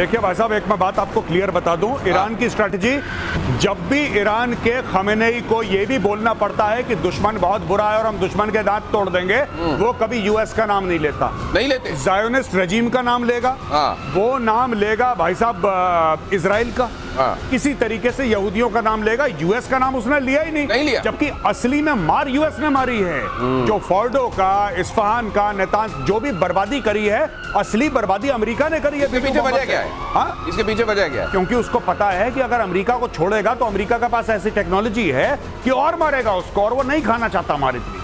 देखिए भाई साहब, एक मैं बात आपको क्लियर बता दूं, ईरान की स्ट्रैटेजी, जब भी ईरान के खमेनेई को ये भी बोलना पड़ता है कि दुश्मन बहुत बुरा है और हम दुश्मन के दांत तोड़ देंगे, वो कभी यूएस का नाम नहीं लेते। ज़ायोनिस्ट रजीम का नाम लेगा, वो नाम लेगा भाई साहब इजराइल का, किसी तरीके से यहूदियों का नाम लेगा, यूएस का नाम उसने लिया ही नहीं लिया। जबकि असली में मार यूएस ने मारी है। जो फोर्डो का, इस्फहान का, नेतांज जो भी बर्बादी करी है, असली बर्बादी अमेरिका ने करी है। इसके पीछे वजह क्या है? हाँ, इसके पीछे वजह क्या है? क्योंकि उसको पता है कि अगर अमेरिका को छोड़ेगा तो अमेरिका के पास ऐसी टेक्नोलॉजी है कि और मारेगा उसको, और वो नहीं खाना चाहता मार, इतनी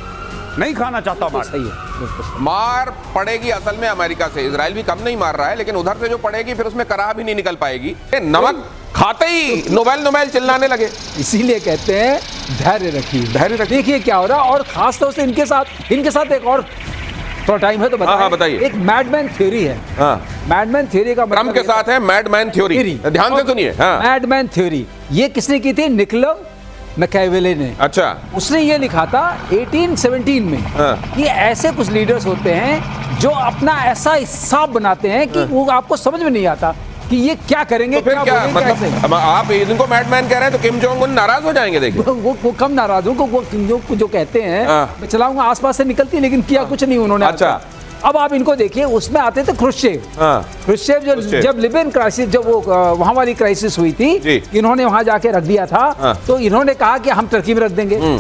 नहीं खाना चाहता मार। सही है, मार पड़ेगी असल में अमेरिका से। इजराइल भी कम नहीं मार रहा है, लेकिन उधर से जो पड़ेगी फिर उसमें कराह भी नहीं निकल पाएगी। नमक खाते ही नोबेल चिल्लाने लगे। इसीलिए कहते हैं धैर्य रखिए। देखिए क्या हो रहा है, और खास तौर से इनके साथ एक और थोड़ा टाइम है तो बताइए। एक मैडमैन थ्योरी है। मैडमैन थ्योरी का ट्रम्प के साथ है मैडमैन थ्योरी। ध्यान से सुनिए। मैडमैन थ्योरी ये किसने की थी? निकोलो मैकियावेली ने। अच्छा। उसने ये लिखा था 1817 में कि ऐसे कुछ लीडर्स होते हैं जो अपना ऐसा हिसाब बनाते हैं कि वो आपको समझ में नहीं आता कि ये क्या करेंगे। तो क्या मतलब आप इनको मैडमैन कह रहे हैं तो किम जोंग उन नाराज हो जाएंगे। देखिए वो कम नाराज हो, वो जो कहते हैं मैं चलाऊंगा आसपास से निकलती, लेकिन किया कुछ नहीं उन्होंने। अच्छा। अब आप इनको देखिए, उसमें आते थे ख्रुश्चेव जब लिबियन क्राइसिस, जब वो वहां वाली क्राइसिस हुई थी, इन्होंने वहां जाके रख दिया था, तो इन्होंने कहा कि हम टर्की में रख देंगे।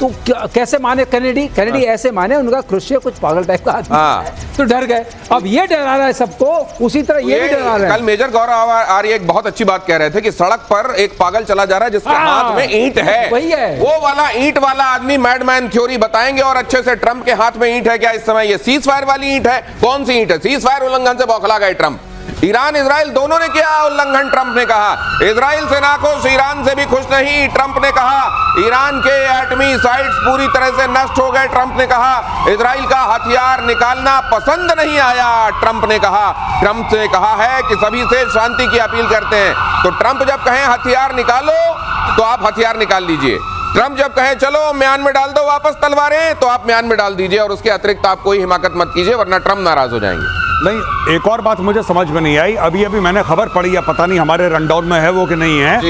तो कैसे माने कैनेडी ऐसे माने, उनका ख्रुश्चेव कुछ पागल टाइप का आदमी है, तो डर गए। अब ये डरा रहा है सबको, उसी तरह ये भी डरा रहा है। कल मेजर गौरव आर्य एक बहुत अच्छी बात कह रहे थे कि सड़क पर एक पागल चला जा रहा है जिसके हाथ में ईंट है, वही है वो वाला ईंट वाला आदमी मैडमैन थ्योरी बताएंगे। और अच्छे से ट्रंप के हाथ में ईंट है क्या इस समय? ये सीज फायर वाली ईंट है। कौन सी ईंट है? सीज फायर उल्लंघन से बौखला गए ट्रंप। ईरान इजराइल दोनों ने किया उल्लंघन, ट्रंप ने कहा। इजराइल से नाखुश, ईरान से भी खुश नहीं, ट्रंप ने कहा। ईरान के एटमी साइट्स पूरी तरह से नष्ट हो गए, ट्रंप ने कहा। इजराइल का हथियार निकालना पसंद नहीं आया, ट्रंप ने कहा। ट्रंप ने कहा है कि सभी से शांति की अपील करते हैं। तो ट्रंप जब कहें हथियार निकालो तो आप हथियार निकाल लीजिए। ट्रंप जब कहे चलो म्यान में डाल दो वापस तलवारें, तो आप म्यान में डाल दीजिए, और उसके अतिरिक्त आप कोई हिमाकत मत कीजिए, वरना ट्रंप नाराज हो जाएंगे। नहीं, एक और बात मुझे समझ में नहीं आई, अभी मैंने खबर पढ़ी है, पता नहीं हमारे रनडाउन में है वो कि नहीं है,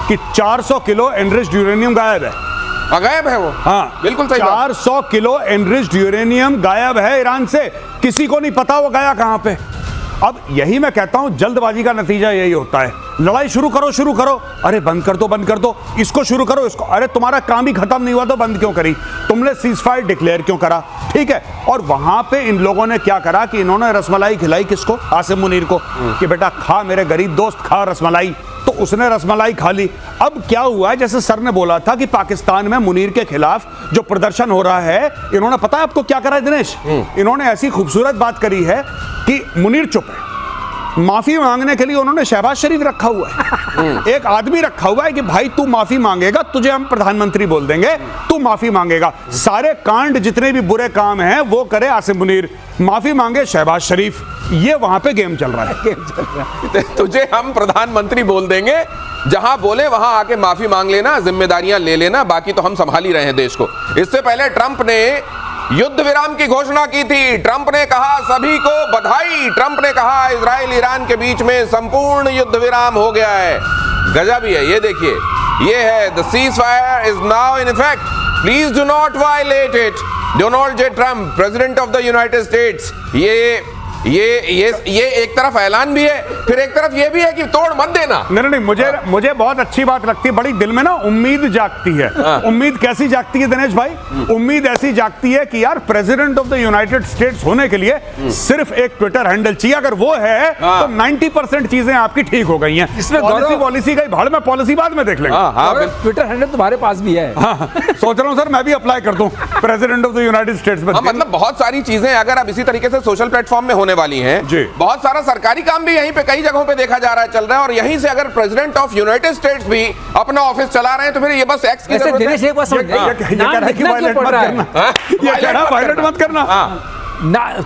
कि 400 किलो एनरिच्ड यूरेनियम गायब है। गायब है वो? हाँ बिल्कुल सही। 400 किलो एनरिच्ड यूरेनियम गायब है ईरान से, किसी को नहीं पता वो गया कहां पे। अब यही मैं कहता हूं, जल्दबाजी का नतीजा यही होता है। लड़ाई शुरू करो, अरे बंद कर दो, इसको शुरू करो, इसको, अरे तुम्हारा काम ही खत्म नहीं हुआ तो बंद क्यों करी तुमने? सीज फायर डिक्लेयर क्यों करा? ठीक है। और वहां पे इन लोगों ने क्या करा कि इन्होंने रसमलाई खिलाई किसको? आसिम मुनीर को, कि बेटा खा मेरे गरीब दोस्त, खा रसमलाई। तो उसने रसमलाई खा ली। अब क्या हुआ है, जैसे सर ने बोला था कि पाकिस्तान में मुनीर के खिलाफ जो प्रदर्शन हो रहा है, इन्होंने पता है आपको क्या करा है दिनेश? इन्होंने ऐसी खूबसूरत बात करी है कि मुनीर चुप है, माफी मांगने के लिए उन्होंने शहबाज शरीफ रखा हुआ है। एक आदमी रखा हुआ है कि भाई तू माफी मांगेगा, तुझे हम प्रधानमंत्री बोल देंगे, तू माफी मांगेगा। सारे कांड जितने भी बुरे काम हैं वो करे आसिम मुनीर, माफी मांगे शहबाज शरीफ। ये वहां पे गेम चल रहा है। तुझे हम प्रधानमंत्री बोल देंगे, जहां बोले वहां आके माफी मांग लेना, जिम्मेदारियां ले लेना, बाकी तो हम संभाल ही रहे हैं देश को। इससे पहले ट्रंप ने युद्ध विराम की घोषणा की थी। ट्रंप ने कहा सभी को बधाई। ट्रंप ने कहा इजराइल ईरान के बीच में संपूर्ण युद्ध विराम हो गया है। गजब ही है। ये देखिए, ये है the cease fire is now in effect, please do not violate it. Donald J Trump, president of the United States. ये एक तरफ ऐलान भी है, फिर एक तरफ ये भी है कि तोड़ मत देना। नहीं, मुझे बहुत अच्छी बात लगती है, बड़ी दिल में ना उम्मीद जागती है। उम्मीद कैसी जागती है दिनेश भाई? उम्मीद ऐसी जागती है कि यार president of the United states होने के लिए सिर्फ एक ट्विटर हैंडल चाहिए, अगर वो है तो 90% चीजें आपकी ठीक हो गई हैं। इसमें पॉलिसी गई भाड़ में, पॉलिसी बाद में देख लेंगे। ट्विटर हैंडल तुम्हारे पास भी है। सोच रहा हूँ सर मैं भी अप्लाई कर दूं president of the United states में। मतलब बहुत सारी चीजें अगर अब इसी तरीके से सोशल प्लेटफॉर्म में होने वाली हैं, बहुत सारा सरकारी काम भी यहीं पे कई जगहों पे देखा जा रहा है, चल रहा है, और यहीं से अगर प्रेसिडेंट ऑफ यूनाइटेड स्टेट्स भी अपना ऑफिस चला रहे हैं तो फिर ये बस एक्स की जरूरत है। दिनेश एक बात समझ, वायलेट मत करना।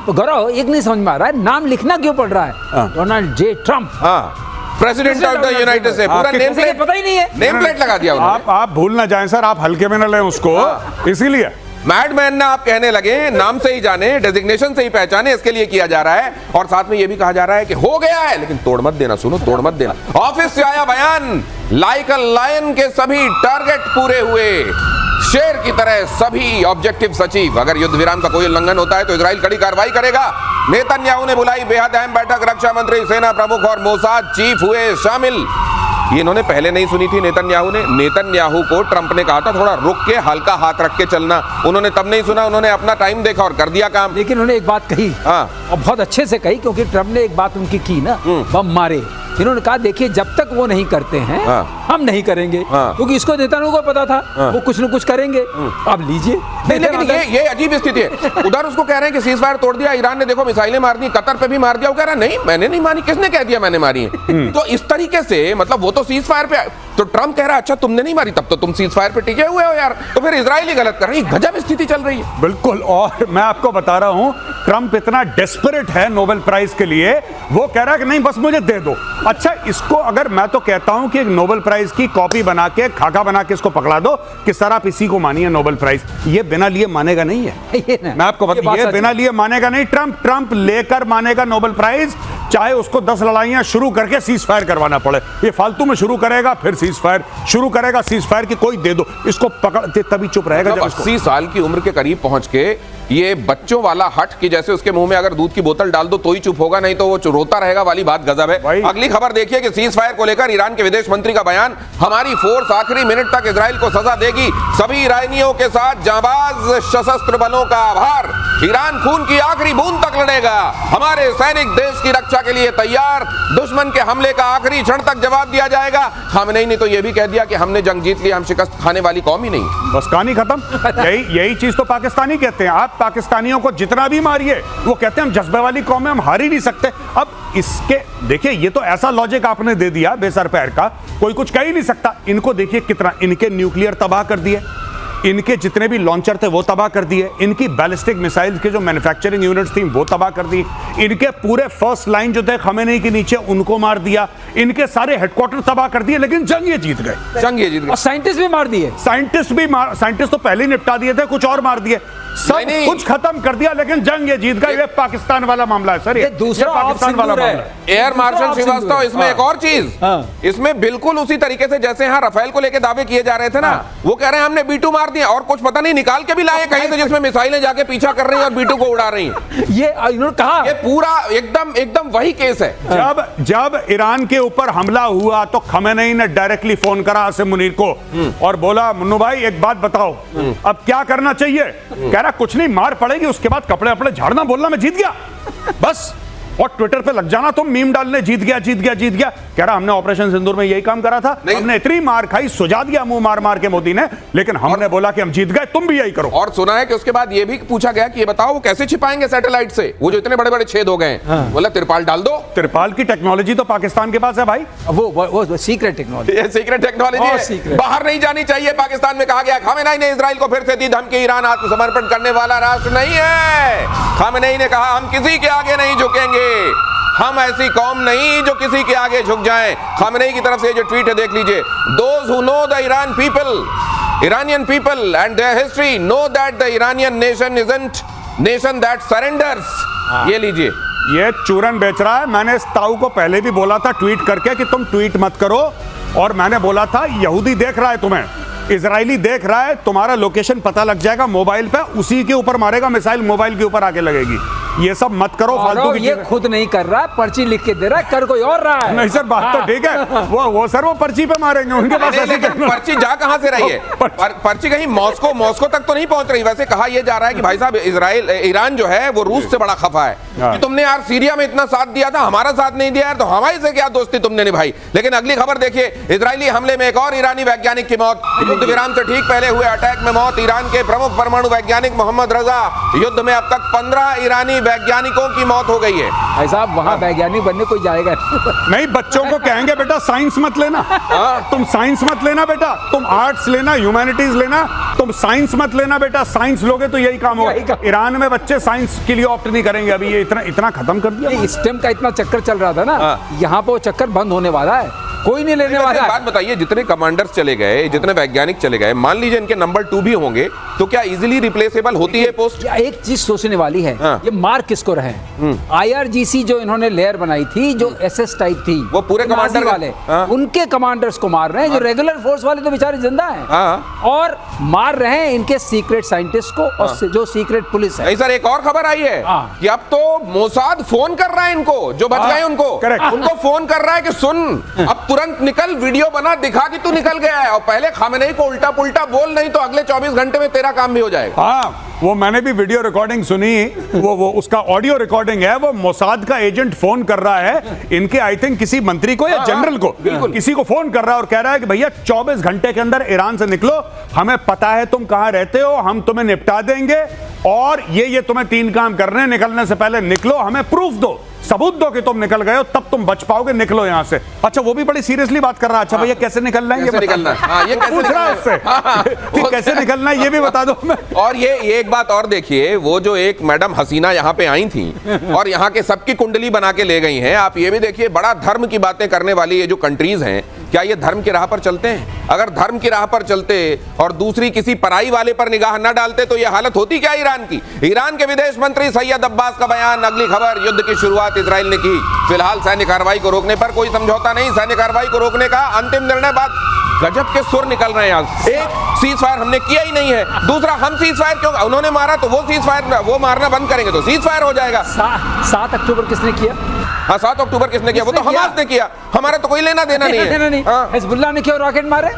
गौरव एक नहीं समझ में आ रहा है, नाम लिखना क्यों पड़ रहा है? Donald J Trump, president of the United states, पूरा नेम प्लेट पता ही नहीं है, नेम प्लेट लगा दिया उन्होंने। आप भूल ना जाएं सर, आप हल्के में ना लें उसको, इसीलिए मैडमैन ना आप कहने लगे, नाम से ही जाने, डेजिग्नेशन से ही पहचाने, इसके लिए किया जा रहा है। और साथ में ये भी कहा जा रहा है कि हो गया है, लेकिन तोड़ मत देना, सुनो, तोड़ मत देना। ऑफिस से आया बयान, लाइक अ लायन के सभी टारगेट पूरे हुए, शेर की तरह सभी ऑब्जेक्टिव अचीव। अगर युद्ध विराम का कोई उल्लंघन होता है तो इजराइल कड़ी कार्रवाई करेगा। नेतन्याहू ने बुलाई बेहद अहम बैठक, रक्षा मंत्री, सेना प्रमुख और मोसाद चीफ हुए शामिल। ये इन्होंने पहले नहीं सुनी थी नेतन्याहू को ट्रंप ने कहा था थोड़ा रुक के हल्का हाथ रख के चलना, उन्होंने तब नहीं सुना, उन्होंने अपना टाइम देखा और कर दिया काम। लेकिन उन्होंने एक बात कही, हाँ, और बहुत अच्छे से कही, क्योंकि ट्रंप ने एक बात उनकी की ना, बम मारे। इन्होंने कहा देखिए जब तक वो नहीं करते हैं हम नहीं करेंगे, क्योंकि इसको नेतन्याहू को पता था वो कुछ न कुछ करेंगे। अब लीजिए। लेकिन ये अजीब स्थिति है। उधर उसको कह रहे हैं कि सीज फायर तोड़ दिया, ईरान ने देखो मिसाइलें मार दी, कतर पे भी मार दिया। वो कह रहा है नहीं मैंने नहीं मारी, किसने कह दिया मैंने मारी है? तो इस तरीके से मतलब वो तो सीज फायर पे, तो ट्रंप कह रहा है अच्छा तुमने नहीं मारी, तब तो तुम सीज फायर पे टिके हुए हो यार, तो फिर इजराइल ही गलत कर रही है। गजब स्थिति चल रही है। बिल्कुल। और मैं आपको बता रहा हूं ट्रंप इतना डेस्परेट है नोबेल प्राइज के लिए, वो कह रहा है कि नहीं बस मुझे दे दो। अच्छा, इसको अगर मैं तो कहता हूं कि एक नोबेल प्राइज की कॉपी बना के, खाका बना के इसको पकड़ा दो कि सर आप इसी को मानिए नोबेल प्राइज, ये बिना लिए मानेगा नहीं है। मैं आपको बता, ये बिना लिए मानेगा नहीं। ट्रंप लेकर मानेगा नोबेल प्राइज, चाहे उसको 10 लड़ाइयां शुरू करके सीज फायर करवाना पड़े। ये फालतू में शुरू करेगा, फिर सीज फायर शुरू करेगा, सीज फायर की कोई दे दो, इसको पकड़ते तभी चुप रहेगा। जब 80 साल की उम्र के करीब पहुंच के ये बच्चों वाला हट कि जैसे उसके मुंह में अगर दूध की बोतल डाल दो तो ही चुप होगा, नहीं तो वो रोता रहेगा वाली बात गजब है। अगली खबर देखिए कि सीज फायर को लेकर ईरान के विदेश मंत्री का बयान, हमारी फोर्स आखिरी मिनट तक इजराइल को सजा देगी, सभी ईरानियों के साथ जांबाज सशस्त्र बलों का आभार, ईरान खून की आखिरी बूंद तक लड़ेगा, हमारे सैनिक देश की रक्षा के लिए तैयार, दुश्मन के हमले का आखिरी क्षण तक जवाब दिया जाएगा। खामनेई ने तो यह भी कह दिया कि हमने जंग जीत ली, हम शिकस्त खाने वाली कौम ही नहीं। बस कहानी खत्म। यही चीज तो पाकिस्तानी कहते हैं। आप पाकिस्तानियों को जितना भी मारिए वो कहते हैं हम जज्बे वाली कौम है, हम हार ही नहीं सकते। अब इसके देखिए, ये तो ऐसा लॉजिक आपने दे दिया बेसर पैर का, कोई कुछ कह ही नहीं सकता। इनको देखिए कितना, इनके न्यूक्लियर तबाह कर दिए, इनके जितने भी लॉन्चर थे वो तबाह कर दिए, इनकी बैलिस्टिक मिसाइल्स के जो मैन्युफैक्चरिंग यूनिट्स थी वो तबाह कर दी, इनके पूरे फर्स्ट लाइन जो थे खमेनी के नीचे उनको मार दिया, इनके सारे हेडक्वार्टर तबाह कर दिए, लेकिन जंग ये जीत गए। और साइंटिस्ट भी मार दिए। साइंटिस्ट तो पहले ही निपटा दिए थे, कुछ और मार दिए, सब कुछ खत्म कर दिया, लेकिन जंग ये जीत गए। ये पाकिस्तान वाला मामला है सर, ये दूसरा पाकिस्तान वाला मामला है। एयर मार्शल श्रीवास्तव, इसमें एक और चीज, इसमें बिल्कुल उसी तरीके से जैसे यहाँ राफेल को लेकर दावे किए जा रहे थे ना, वो कह रहे हैं हमने B2 मार दिया और कुछ पता नहीं निकाल के भी लाए कहीं से जिसमें मिसाइलें जाके पीछा कर रही हैं और B2 को उड़ा रही हैं। ये इन्होंने कहा, ये पूरा एकदम वही केस है। जब ईरान के ऊपर हमला हुआ तो खमेनी ने डायरेक्टली फोन करा आसिम मुनीर को और बोला मुन्नू भाई एक बात बताओ, अब क्या करना चाहिए? कह रहा कुछ नहीं, मार पड़ेगी, उसके बाद कपड़े अपने झाड़ना, बोलना मैं जीत गया बस, और ट्विटर पे लग जाना तुम मीम डालने, जीत गया जीत गया जीत गया। कह रहा हमने ऑपरेशन सिंदूर में यही काम करा था, हमने इतनी मार खाई, सुझा दिया मुंह मार मार के मोदी ने, लेकिन हमने बोला कि हम जीत गए, तुम भी यही करो। और सुना है कि उसके बाद ये भी पूछा गया कि ये बताओ वो कैसे छिपाएंगे सैटेलाइट से, वो जो इतने बड़े बड़े छेद हो गए। बोला तिरपाल डाल दो। तिरपाल की टेक्नोलॉजी तो पाकिस्तान के पास है भाई, वो सीक्रेट टेक्नोलॉजी, ये सीक्रेट टेक्नोलॉजी है, बाहर नहीं जानी चाहिए। पाकिस्तान में कहा गया, खामेनेई ने इजराइल को फिर से दी धमकी, ईरान आत्मसमर्पण करने वाला राष्ट्र नहीं है। खामेनेई ने कहा हम किसी के आगे नहीं झुकेंगे, हम ऐसी कौम नहीं जो किसी के आगे झुक जाएं। खामेनेई की तरफ से जो ट्वीट है देख लीजिए, those who know the Iran people, Iranian people and their history know that the Iranian nation isn't nation that surrenders। ये लीजिए, ये चूरन बेच रहा है। मैंने इस ताऊ को पहले भी बोला था ट्वीट करके कि तुम ट्वीट मत करो, और मैंने बोला था यहूदी देख रहा है तुम्हें, इजरायली देख रहा है, तुम्हारा लोकेशन पता लग जाएगा मोबाइल पे, उसी के ऊपर मारेगा मिसाइल, मोबाइल के ऊपर आके लगेगी। ये सब मत करो फालतू की। ये खुद नहीं कर रहा, पर्ची लिख के दे रहा है, कर कोई और रहा है। नहीं सर, बात तो ठीक है, वो सर वो पर्ची पे मारेंगे, उनके पास ऐसी पर्ची जा कहां से रही है? पर्ची कहीं मॉस्को तक तो नहीं पहुंच रही। वैसे कहा यह जा रहा है कि भाई साहब ईरान जो है वो रूस से बड़ा खफा है कि तुमने यार सीरिया में इतना साथ दिया था, हमारा साथ नहीं दिया यार, तो हमारी से क्या दोस्ती तुमने निभाई। लेकिन अगली खबर देखिए, इजरायली हमले में एक और ईरानी वैज्ञानिक की मौत, युद्ध विराम से ठीक पहले हुए अटैक में मौत। ईरान के प्रमुख परमाणु वैज्ञानिक मोहम्मद रजा, युद्ध में अब तक 15 ईरानी वैज्ञानिकों की मौत हो गई है। भाई साहब वहां वैज्ञानिक बनने कोई जाएगा नहीं, बच्चों को कहेंगे बेटा साइंस मत लेना, तुम साइंस मत लेना बेटा, तुम आर्ट्स लेना, ह्यूमैनिटीज लेना, तुम साइंस मत लेना बेटा, साइंस लोगे तो यही काम होगा। ईरान में बच्चे साइंस के लिए ऑप्ट नहीं करेंगे अभी, ये इतना खत्म कर दिया। स्टेम का इतना चक्कर चल रहा था ना, यहाँ पे वो चक्कर बंद होने वाला है, कोई नहीं लेने वाला है। बात बताइए, जितने कमांडर्स चले गए, जितने वैज्ञानिक चले गए, मान लीजिए इनके नंबर 2 भी होंगे, तो क्या इजीली रिप्लेसेबल होती है पोस्ट? एक चीज सोचने वाली है, ये मार किसको रहे? IRGC जो इन्होंने लेयर बनाई थी, जो SS टाइप थी, वो पूरे कमांडर वाले, उनके कमांडर्स को मार रहे हैं। जो रेगुलर फोर्स वाले तो बेचारे जिंदा हैं, और मार रहे हैं इनके सीक्रेट साइंटिस्ट को, और जो सीक्रेट पुलिस है। नहीं सर, एक और खबर आई है कि अब तो मोसाद फोन कर रहा है इनको, जो बच गए उनको फोन कर रहा है कि सुन, अब तुरंत निकल, वीडियो बना, दिखा कि तू निकल गया है, और पहले खामेनेई को उल्टा पुल्टा बोल, नहीं तो अगले 24 घंटे में तेरा काम भी हो जाएगा। हाँ, वो मैंने भी वीडियो रिकॉर्डिंग सुनी, वो उसका ऑडियो रिकॉर्डिंग है। वो मोसाद का एजेंट फोन कर रहा है इनके, आई थिंक किसी मंत्री को या जनरल को, किसी को फोन कर रहा है और कह रहा है कि भैया 24 घंटे के अंदर ईरान से निकलो, हमें पता है तुम कहां रहते हो, हम तुम्हें निपटा देंगे, और ये तुम्हें 3 काम करने, निकलने से पहले निकलो, हमें प्रूफ दो, सबूत दो कि तुम निकल गए हो, तब तुम बच पाओगे, निकलो यहां से। अच्छा, वो भी बड़ी सीरियसली बात कर रहा है। अच्छा भैया कैसे निकलना है, ये निकलना है, ये कैसे पूछ रहा है उससे कि कैसे निकलना है, ये भी बता दो हमें। और ये एक बात और देखिए, वो जो एक मैडम हसीना यहाँ पे आई थी और यहाँ के सबकी कुंडली बना के ले गई हैं, आप ये भी देखिए, बड़ा धर्म की बातें करने वाली ये जो कंट्रीज हैं, क्या ये धर्म की राह पर चलते हैं? अगर धर्म की राह पर चलते और दूसरी किसी पराई वाले पर निगाह न डालते तो ये हालत होती क्या ईरान की? ईरान के विदेश मंत्री सैयद अब्बास का बयान, अगली खबर, युद्ध की शुरुआत इजराइल ने की, फिलहाल सैन्य कार्रवाई को रोकने पर कोई समझौता नहीं, सैन्य कार्रवाई को रोकने का अंतिम निर्णय बाद। गजब के सुर निकल रहे हैं यहाँ। एक, सीज फायर हमने किया ही नहीं है, दूसरा, हम सीज फायर क्यों, उन्होंने मारा तो वो सीज फायर, वो मारना बंद करेंगे तो सीज फायर हो जाएगा। 7 अक्टूबर किसने किया? हाँ, 7 अक्टूबर किसने किया? वो तो हमास ने किया, हमारा तो कोई लेना देना नहीं है। हिजबुल्लाह ने क्यों रॉकेट मारे?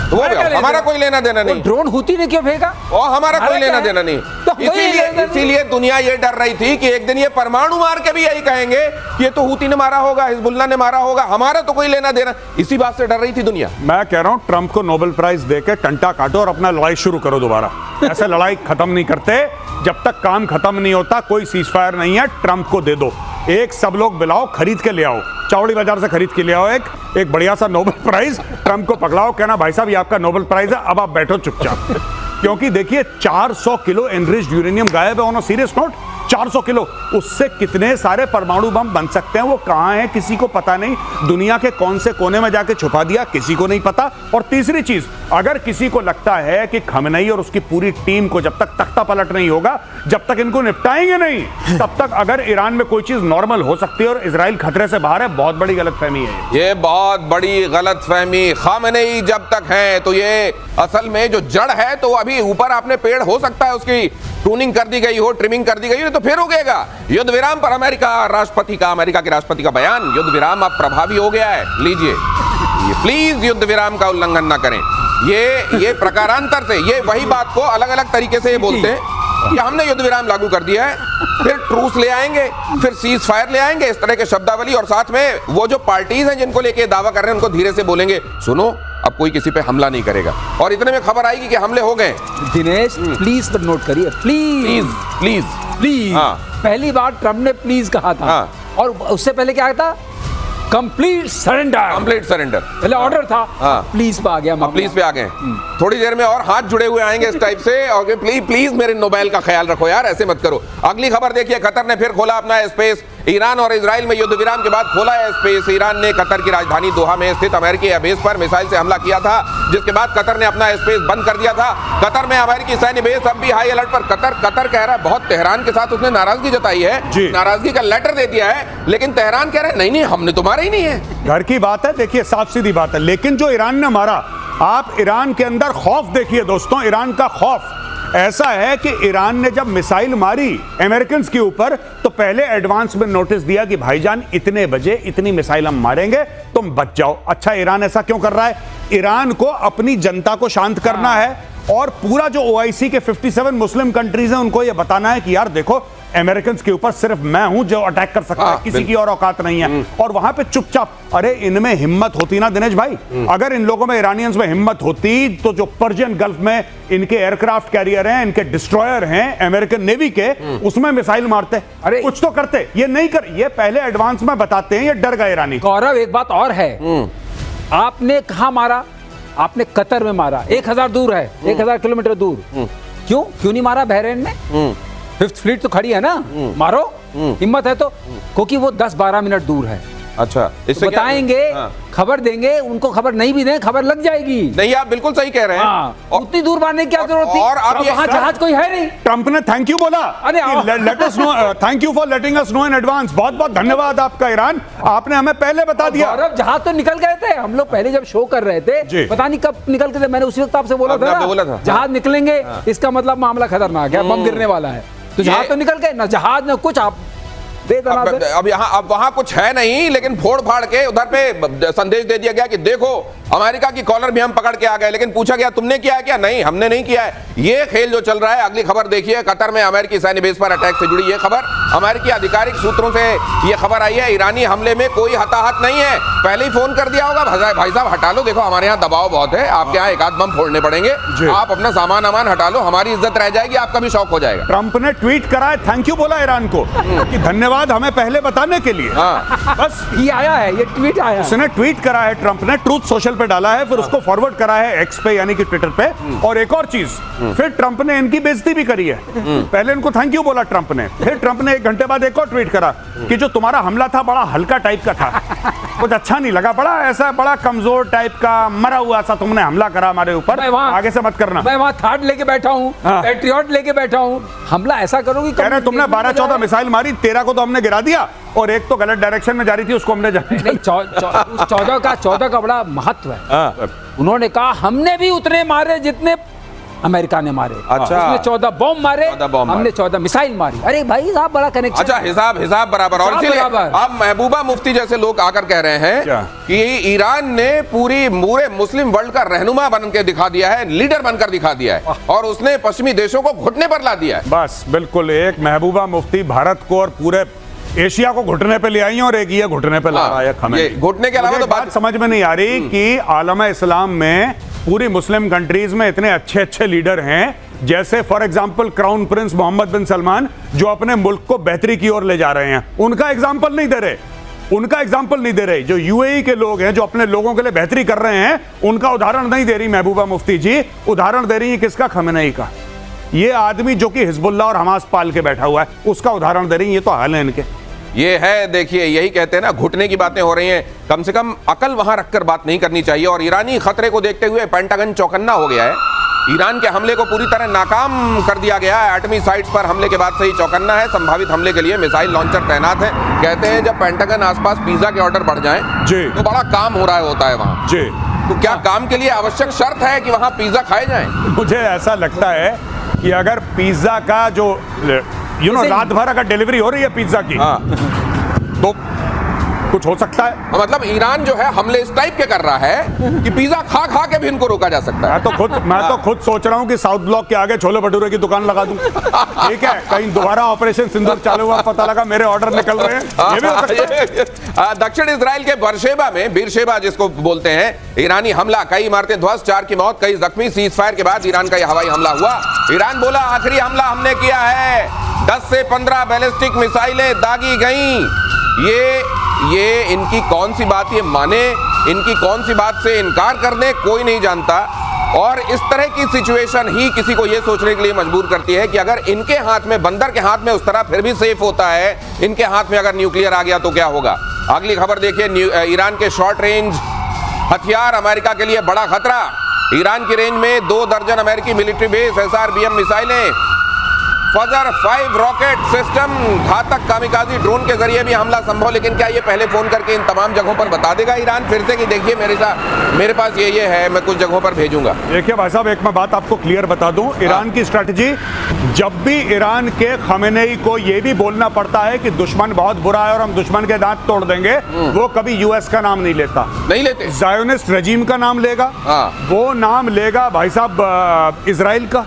वो हमारा कोई लेना देना नहीं। ड्रोन हुती ने क्यों भेजा? और हमारा कोई लेना देना नहीं। इसीलिए दुनिया ये डर रही थी कि एक दिन ये परमाणु मार के भी यही कहेंगे कि ये तो हुती ने मारा होगा, हिजबुल्लाह ने मारा होगा, हमारा तो कोई लेना देना। इसी बात से डर रही थी दुनिया। मैं कह रहा हूं ट्रंप को नोबेल प्राइज देकर टंटा काटो और अपना लड़ाई शुरू करो दोबारा। ऐसे लड़ाई खत्म नहीं करते, जब तक काम खत्म नहीं होता। कोई सीज फायर नहीं है, ट्रंप को दे दो। एक सब लोग बुलाओ, खरीद के ले आओ, चावड़ी बाजार से खरीद के ले आओ एक बढ़िया सा नोबेल प्राइज, ट्रंप को पकड़ाओ, कहना भाई साहब ये आपका नोबेल प्राइज है, अब आप बैठो चुपचाप। क्योंकि देखिए 400 किलो एनरिच्ड यूरेनियम गायब है। On a serious note, 400 kilo, उससे कितने सारे परमाणु बम बन सकते हैं, वो कहां है किसी को पता नहीं। दुनिया के कौन से कोने में जाके छुपा दिया किसी को नहीं पता। और तीसरी चीज, अगर किसी को लगता है कि खमेनेई और उसकी पूरी टीम को जब तक तख्ता पलट नहीं होगा, जब तक इनको निपटाएंगे नहीं, तब तक अगर ईरान में कोई चीज नॉर्मल हो सकती है और इजराइल खतरे से बाहर है, बहुत बड़ी गलतफहमी है। ये बहुत बड़ी गलतफहमी। खमेनेई जब तक है तो ये असल में जो जड़ है, तो अभी ऊपर आपने पेड़ हो सकता है उसकी प्रूनिंग कर दी गई हो, ट्रिमिंग कर दी गई हो, तो फिर उगेगा। युद्ध विराम पर अमेरिका के राष्ट्रपति का बयान, युद्ध विराम अब प्रभावी हो गया है, लीजिए, प्लीज युद्ध विराम का उल्लंघन ना करें। ये प्रकारांतर से, ये वही बात को अलग अलग तरीके से ये बोलते हैं कि हमने युद्ध विराम लागू कर दिया है, फिर ट्रूस ले आएंगे, फिर सीज फायर ले आएंगे, इस तरह के शब्दावली। और साथ में वो जो पार्टीज हैं जिनको लेके दावा कर रहे हैं, उनको धीरे से बोलेंगे, सुनो अब कोई किसी पे हमला नहीं करेगा। और इतने में खबर आएगी कि हमले हो गए। दिनेश प्लीज पर नोट करिए, प्लीज प्लीज प्लीज। पहली बार ट्रम्प ने प्लीज कहा था, और उससे पहले क्या था? Complete surrender. पहले ऑर्डर था, प्लीज पे आ गया, प्लीज पे आ गए। थोड़ी देर में और हाथ जुड़े हुए आएंगे इस टाइप से, और प्लीज मेरे नोबेल का ख्याल रखो यार, ऐसे मत करो। अगली खबर देखिए, कतर ने फिर खोला अपना स्पेस। ईरान और इजराइल में युद्ध विराम के बाद खोला है स्पेस। ईरान ने कतर की राजधानी दोहा में स्थित अमेरिकी बेस पर मिसाइल से हमला किया था, जिसके बाद कतर ने अपना स्पेस बंद कर दिया था। कतर में अमेरिकी सैन्य बेस अब भी हाई अलर्ट पर। कतर कह रहा है, बहुत तेहरान के साथ उसने नाराजगी जताई है, नाराजगी का लेटर दे दिया है, लेकिन तेहरान कह रहा है नहीं हमने तो मारा ही नहीं है। घर की बात है, देखिए साफ सीधी बात है। लेकिन जो ईरान ने मारा, आप ईरान के अंदर खौफ देखिए दोस्तों, ईरान का खौफ ऐसा है कि ईरान ने जब मिसाइल मारी अमेरिकन के ऊपर, तो पहले एडवांस में नोटिस दिया कि भाईजान इतने बजे इतनी मिसाइल हम मारेंगे, तुम बच जाओ। अच्छा, ईरान ऐसा क्यों कर रहा है? ईरान को अपनी जनता को शांत करना है, और पूरा जो OIC के 57 मुस्लिम कंट्रीज हैं उनको यह बताना है कि यार देखो, अमेरिकन के ऊपर सिर्फ मैं हूं जो अटैक कर सकता है, किसी की और औकात नहीं है। और वहां पे चुपचाप, अरे इनमें हिम्मत होती ना दिनेश भाई, अगर इन लोगों में, ईरानियंस में हिम्मत होती, तो जो पर्शियन गल्फ में इनके एयरक्राफ्ट कैरियर हैं, इनके डिस्ट्रॉयर हैं अमेरिकन नेवी के, उसमें मिसाइल मारते, अरे कुछ तो करते। ये नहीं कर, ये पहले एडवांस में बताते हैं, ये डर गए ईरानी। गौरव, एक बात और है, आपने कहां मारा? आपने कतर में मारा, 1000 दूर है, 1000 किलोमीटर दूर। क्यों नहीं मारा बहरीन में? 5th फ्लीट तो खड़ी है ना, मारो, हिम्मत है तो। क्योंकि वो 10-12 मिनट दूर है। अच्छा, इससे क्या बताएंगे, खबर देंगे, उनको खबर नहीं भी दें, खबर लग जाएगी। नहीं, आप बिल्कुल सही कह रहे हैं। उतनी दूर मारने की क्या जरूरत थी? और अब वहाँ जहाज कोई है नहीं। ट्रंप ने थैंक यू बोला, let us know, thank you for letting us know in advance. बहुत बहुत धन्यवाद आपका ईरान, आपने हमें पहले बता दिया। गौरव, जहाज तो निकल गए थे, हम लोग पहले जब शो कर रहे थे, पता नहीं कब निकल के थे, मैंने उसी वक्त आपसे बोला था जहाज निकलेंगे, इसका मतलब मामला खतरनाक है, बम गिरने वाला है। तो जहाज तो निकल गए, ना जहाज ना कुछ। आप अब यहाँ अब वहां कुछ है नहीं, लेकिन फोड़ फाड़ के उधर पे संदेश दे दिया गया कि देखो अमेरिका की कॉलर भी हम पकड़ के आ गए। लेकिन पूछा गया तुमने किया है क्या? नहीं, हमने नहीं किया है। ये खेल जो चल रहा है। अगली खबर देखिए, कतर में अमेरिकी सैन्य बेस पर अटैक से जुड़ी ये खबर। अमेरिकी आधिकारिक सूत्रों से ये खबर आई है, ईरानी हमले में कोई हताहत नहीं है। पहले ही फोन कर दिया होगा, भाई साहब हटा लो, देखो हमारे यहाँ दबाव बहुत है, आपके यहाँ एक आध बम फोड़ने पड़ेंगे, आप अपना सामान हटा लो, हमारी इज्जत रह जाएगी, आपका भी शौक हो जाएगा। ट्रंप ने ट्वीट करा है, थैंक यू बोला ईरान को कि धन्यवाद हमें पहले बताने के लिए। बस ये आया है, ये ट्वीट आया है। उसने ट्वीट करा है, ट्रंप ने ट्रूथ सोशल पे डाला है, फिर उसको फॉरवर्ड करा है एक्स पे यानी कि ट्विटर पे। और एक और चीज, फिर ट्रंप ने इनकी बेइज्जती भी करी है। पहले इनको थैंक यू बोला ट्रंप ने, फिर ट्रंप ने 1 घंटे बाद एक और ट्वीट करा कि जो तुम्हारा हमला था बड़ा हल्का टाइप का था, कुछ अच्छा नहीं लगा, बड़ा ऐसा बड़ा कमजोर टाइप का मरा हुआ सा तुमने हमला करा हमारे ऊपर, आगे से मत करना। मैं वहां थाट लेके बैठा हूँ, पैट्रियट लेके बैठा हूँ, हमला ऐसा करोगी। कह रहे तुमने 12-14 मिसाइल मारी, 13 को तो हमने गिरा दिया और एक तो गलत डायरेक्शन में जा रही थी, उसको हमने नहीं, 14 का बड़ा महत्व है। उन्होंने कहा हमने भी उतने मारे जितने अमेरिका ने मारे। अच्छा, उसने 14 बॉम्ब मारे, हमने 14 मिसाइल मारी। अरे भाई साहब, बड़ा कनेक्शन। अच्छा, हिसाब बराबर। और इसीलिए अब महबूबा मुफ्ती जैसे लोग आकर कह रहे हैं कि ईरान ने पूरे मुस्लिम वर्ल्ड का रहनुमा बन के दिखा दिया है, लीडर बनकर दिखा दिया है, और उसने पश्चिमी देशों को घुटने पर ला दिया है। बस बिल्कुल, एक महबूबा मुफ्ती भारत को और पूरे एशिया को घुटने पे ले आई है और एक ये घुटने पे ला रहा है। घुटने के अलावा तो बात समझ में नहीं आ रही कि आलम इस्लाम में पूरी मुस्लिम कंट्रीज में इतने अच्छे अच्छे लीडर हैं, जैसे for example crown prince Mohammed bin Salman, जो अपने मुल्क को बेहतरी की ओर ले जा रहे हैं। उनका एग्जांपल नहीं दे रहे। जो यूएई के लोग हैं, जो अपने लोगों के लिए बेहतरी कर रहे हैं, उनका उदाहरण नहीं दे रही महबूबा मुफ्ती जी। उदाहरण दे रही है किसका? खमेनेई का। ये आदमी जो कि हिजबुल्लाह और हमास पाल के बैठा हुआ है, उसका उदाहरण दे रही है। ये तो हाल है इनके। ये है, देखिए, यही कहते हैं ना, घुटने की बातें हो रही हैं। कम से कम अकल वहां रखकर बात नहीं करनी चाहिए। और ईरानी खतरे को देखते हुए पेंटागन चौकन्ना हो गया है। ईरान के हमले को पूरी तरह नाकाम कर दिया गया है। एटमी साइट्स पर हमले के बाद से ही चौकन्ना है। संभावित हमले के लिए मिसाइल लॉन्चर तैनात है। कहते हैं जब पेंटागन आसपास पिज्जा के ऑर्डर बढ़ जाएं तो बड़ा काम हो रहा होता है वहां। तो क्या काम के लिए आवश्यक शर्त है कि वहां पिज्जा खाए जाएं? मुझे ऐसा लगता है कि अगर पिज्जा का जो रात भर अगर डिलीवरी हो रही है पिज्जा की, तो कुछ हो सकता है। मतलब ईरान जो है हमले इस टाइप के कर रहा है कि पिज्जा खा खा के भी इनको रोका जा सकता है। मैं तो खुद सोच रहा हूँ कि साउथ ब्लॉक के आगे छोले भटूरे की दुकान लगा दूं। ठीक है, कहीं दोबारा ऑपरेशन सिंदूर चालू हुआ, पता लगा मेरे ऑर्डर निकल रहे हैं, ये भी हो सकता है। दक्षिण इजराइल के बीरशेबा जिसको बोलते हैं, ईरानी हमला, कई इमारतें ध्वस्त, 4 की मौत, कई जख्मी। सीज फायर के बाद ईरान का यह हवाई हमला हुआ। ईरान बोला आखिरी हमला हमने किया है, 10 से 15 बैलिस्टिक मिसाइलें दागी गई। ये इनकी कौन सी बात ये माने, इनकी कौन सी बात से इनकार कर दे, कोई नहीं जानता। और इस तरह की सिचुएशन ही किसी को यह सोचने के लिए मजबूर करती है कि अगर इनके हाथ में, बंदर के हाथ में उस तरह फिर भी सेफ होता है, इनके हाथ में अगर न्यूक्लियर आ गया तो क्या होगा। अगली खबर देखिए, ईरान के शॉर्ट रेंज हथियार अमेरिका के लिए बड़ा खतरा। ईरान की रेंज में 2 दर्जन अमेरिकी मिलिट्री बेस, SRBM मिसाइलें, फजर 5 रॉकेट सिस्टम, घातक कामिकाजी ड्रोन के जरिए भी हमला संभव। लेकिन क्या ये पहले फोन करके इन तमाम जगहों पर बता देगा ईरान फिर से कि देखिए मेरे पास ये है, मैं कुछ जगहों पर भेजूंगा? देखिए भाई साहब, एक मैं बात आपको क्लियर बता दूं, ईरान की स्ट्रैटेजी, जब भी ईरान के खमेनेई को ये भी बोलना पड़ता है कि दुश्मन बहुत बुरा है और हम दुश्मन के दांत तोड़ देंगे, वो कभी यूएस का नाम नहीं लेते। ज़ायोनिस्ट रजीम का नाम लेगा, वो नाम लेगा भाई साहब इजराइल का,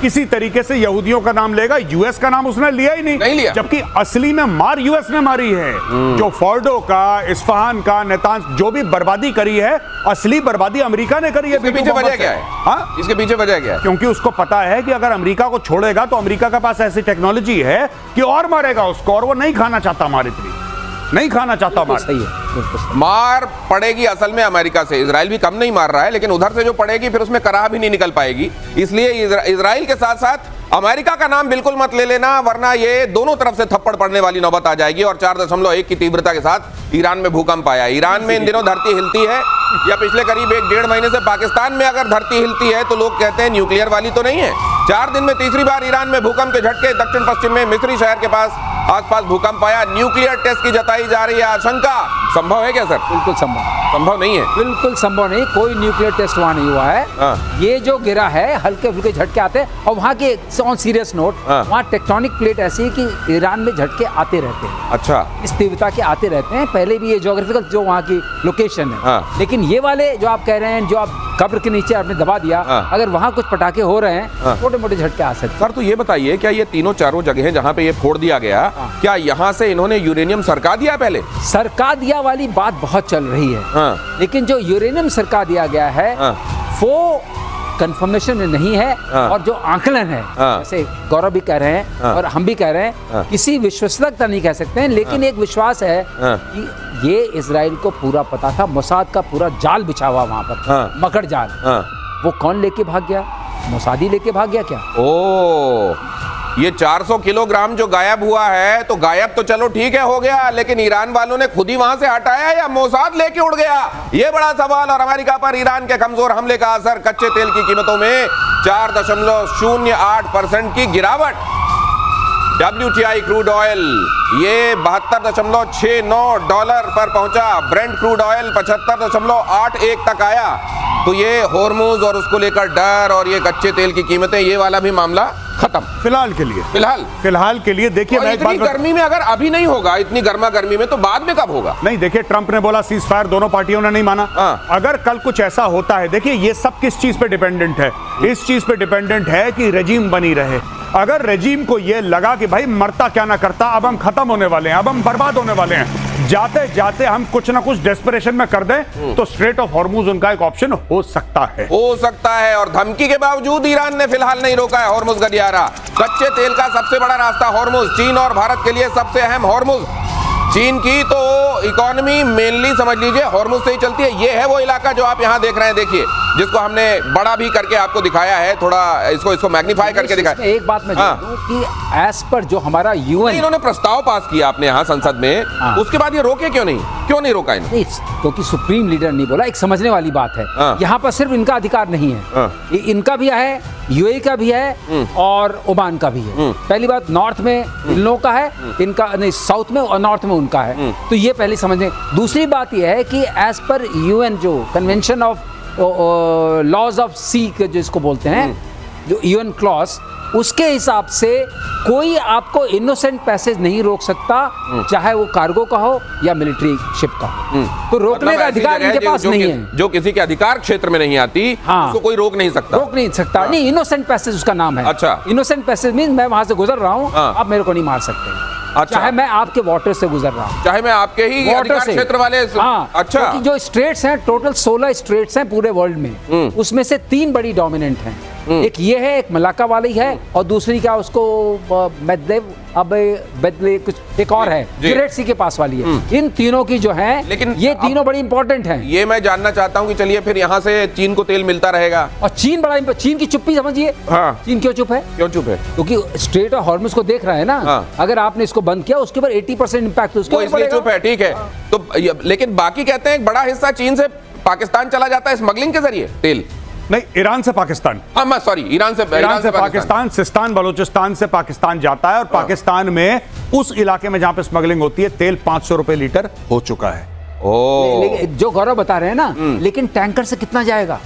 किसी तरीके से यहूदियों का नाम लेगा। यूएस का नाम उसने लिया ही नहीं लिया। जबकि असली में मार यूएस ने मारी है। जो फोर्डो का, इस्फहान का, नेतांज जो भी बर्बादी करी है, असली बर्बादी अमेरिका ने करी है। इसके पीछे वजह क्या है? इसके पीछे वजह क्या है? क्योंकि उसको पता है कि अगर अमेरिका को छोड़ेगा तो अमेरिका के पास ऐसी टेक्नोलॉजी है कि और मारेगा उसको, और वो नहीं खाना चाहता मार, इतनी नहीं खाना चाहता मार। सही है, मार पड़ेगी असल में अमेरिका से। इजराइल भी कम नहीं मार रहा है, लेकिन उधर से जो पड़ेगी फिर उसमें कराह भी नहीं निकल पाएगी। इसलिए इजराइल के साथ साथ अमेरिका का नाम बिल्कुल मत ले लेना, वरना ये दोनों तरफ से थप्पड़ पड़ने वाली नौबत आ जाएगी। और 4.1 की तीव्रता के साथ ईरान में भूकंप आया। ईरान में इन दिनों धरती हिलती है, या पिछले करीब 1-1.5 महीने से पाकिस्तान में अगर धरती हिलती है तो लोग कहते हैं न्यूक्लियर वाली तो नहीं है। 4 दिन में तीसरी बार ईरान में भूकंप के झटके। दक्षिण पश्चिम में मिस्री शहर के पास आसपास भूकंप आया। न्यूक्लियर टेस्ट की जताई जा रही है आशंका। संभव है क्या सर? बिल्कुल संभव नहीं है। बिल्कुल संभव नहीं, कोई न्यूक्लियर टेस्ट वहां नहीं हुआ है। ये जो गिरा है हल्के फुल्के झटके आते हैं। और वहां के ऑन सीरियस नोट, वहां टेक्टोनिक प्लेट ऐसी है कि ईरान में झटके आते रहते हैं। अच्छा, इस तीव्रता के आते रहते हैं। पहले भी ये ज्योग्राफिकल जो वहाँ की लोकेशन है। लेकिन ये वाले जो आप कह रहे हैं, जो आप कब्र के नीचे आपने दबा दिया, अगर वहाँ कुछ पटाखे हो रहे हैं, छोटे मोटे झटके आ सकते हैं। सर तो ये बताइए, क्या ये तीनों चारों जगह जहाँ पे ये फोड़ दिया गया, क्या यहाँ से इन्होंने यूरेनियम सरका दिया? पहले सरका दिया वाली बात बहुत चल रही है, लेकिन जो यूरेनियम सरका दिया गया है वो कंफर्मेशन में नहीं है। और जो आकलन है, जैसे गौरव भी कह रहे हैं और हम भी कह रहे हैं, किसी विश्वसनीयता नहीं कह सकते हैं, लेकिन एक विश्वास है कि ये इजराइल को पूरा पता था। मोसाद का पूरा जाल बिछा हुआ वहां पर, मकड़ जाल। वो कौन लेके भाग गया? मोसादी लेके भाग गया क्या? ओ, ये 400 किलोग्राम जो गायब हुआ है, तो गायब तो चलो ठीक है हो गया, लेकिन ईरान वालों ने खुद ही वहां से हटाया या मोसाद लेके उड़ गया? ये बड़ा सवाल। और अमेरिका पर ईरान के कमजोर हमले का असर। कच्चे तेल की कीमतों में 4.08% की गिरावट। WTI क्रूड ऑयल ये $72.69 पर पहुंचा। ब्रेंट क्रूड ऑयल 75.81 तक आया। तो ये होर्मुज और उसको लेकर डर और ये कच्चे तेल की कीमतें, ये वाला भी मामला खत्म फिलहाल के लिए। फिलहाल के लिए देखिए, मैं इतनी गर्मी में अगर अभी नहीं होगा, इतनी गर्मा गर्मी में, तो बाद में कब होगा? नहीं, देखिए ट्रंप ने बोला सीज फायर, दोनों पार्टियों ने नहीं माना। अगर कल कुछ ऐसा होता है, देखिए ये सब किस चीज पे डिपेंडेंट है? इस चीज पे डिपेंडेंट है कि रेजिम बनी रहे। अगर रेजिम को ये लगा कि भाई मरता क्या ना करता, अब हम खत्म होने वाले हैं, अब हम बर्बाद होने वाले हैं, जाते जाते हम कुछ ना कुछ डेस्परेशन में कर दें, तो स्ट्रेट ऑफ हॉर्मुज उनका एक ऑप्शन हो सकता है। और धमकी के बावजूद ईरान ने फिलहाल नहीं रोका है हॉर्मुज गलियारा। कच्चे तेल का सबसे बड़ा रास्ता हॉर्मुज, चीन और भारत के लिए सबसे अहम हॉर्मुज। चीन की तो इकोनॉमी मेनली समझ लीजिए हॉर्मुज से ही चलती है। ये है वो इलाका जो आप यहाँ देख रहे हैं, देखिए, जिसको हमने बड़ा भी करके आपको दिखाया है, थोड़ा इसको मैग्नीफाई करके दिखाया। एक बात मैं जोड़ दूं कि एज पर जो हमारा यूएन, इन्होंने प्रस्ताव पास किया आपने यहाँ संसद में, उसके बाद ये रोके क्यों नहीं रोका इन्होंने? क्योंकि सुप्रीम लीडर नहीं बोला। एक समझने वाली बात है, यहाँ पर सिर्फ इनका अधिकार नहीं है, इनका भी है, यूएई का भी है और ओमान का भी है। पहली बात, नॉर्थ में इन लोगों का है, इनका नहीं, साउथ में और नॉर्थ में उनका है। तो ये पहले समझने। दूसरी बात यह है कि एज पर यूएन जो कन्वेंशन ऑफ लॉज ऑफ सी जिसको बोलते हैं, जो यूएन क्लॉज, उसके हिसाब से कोई आपको इनोसेंट पैसेज नहीं रोक सकता, चाहे वो कार्गो का हो या मिलिट्री शिप का हो। तो रोकने का अधिकार इनके पास नहीं है। जो किसी के अधिकार क्षेत्र में नहीं आती, उसको कोई रोक नहीं सकता। नहीं, इनोसेंट पैसेज उसका नाम है। अच्छा, इनोसेंट पैसेज मीन मैं वहां से गुजर रहा हूँ, आप मेरे को नहीं मार सकते। अच्छा, चाहे मैं आपके वाटर से गुजर रहा हूँ, चाहे मैं आपके ही अधिकार क्षेत्र वाले। अच्छा, जो स्टेट्स हैं, टोटल 16 स्टेट्स हैं पूरे वर्ल्ड में, उसमें से 3 बड़ी डोमिनेंट हैं। एक ये है, एक मलाका वाली है, और दूसरी क्या उसको मेदलेव, बेदले कुछ एक और है, रेड सी के पास वाली है। इन तीनों की जो है, लेकिन ये तीनों बड़ी इंपॉर्टेंट हैं। ये मैं जानना चाहता हूँ कि चलिए फिर यहाँ से चीन को तेल मिलता रहेगा, और चीन की चुप्पी समझिए। चीन क्यों चुप है? क्योंकि स्ट्रेट ऑफ हॉर्मुज को देख रहे हैं ना। अगर आपने इसको बंद किया, उसके ऊपर 80% इम्पैक्ट उसके ऊपर चुप है, ठीक है। तो लेकिन बाकी कहते हैं एक बड़ा हिस्सा चीन से पाकिस्तान चला जाता है स्मगलिंग के जरिए तेल। नहीं, ईरान से पाकिस्तान। ईरान से पाकिस्तान, सिस्तान बलूचिस्तान से पाकिस्तान जाता है, और पाकिस्तान में उस इलाके में जहां पे स्मगलिंग होती है, तेल 500 रुपए लीटर हो चुका है। जो गौरव बता रहे हैं ना, लेकिन टैंकर से कितना जाएगा?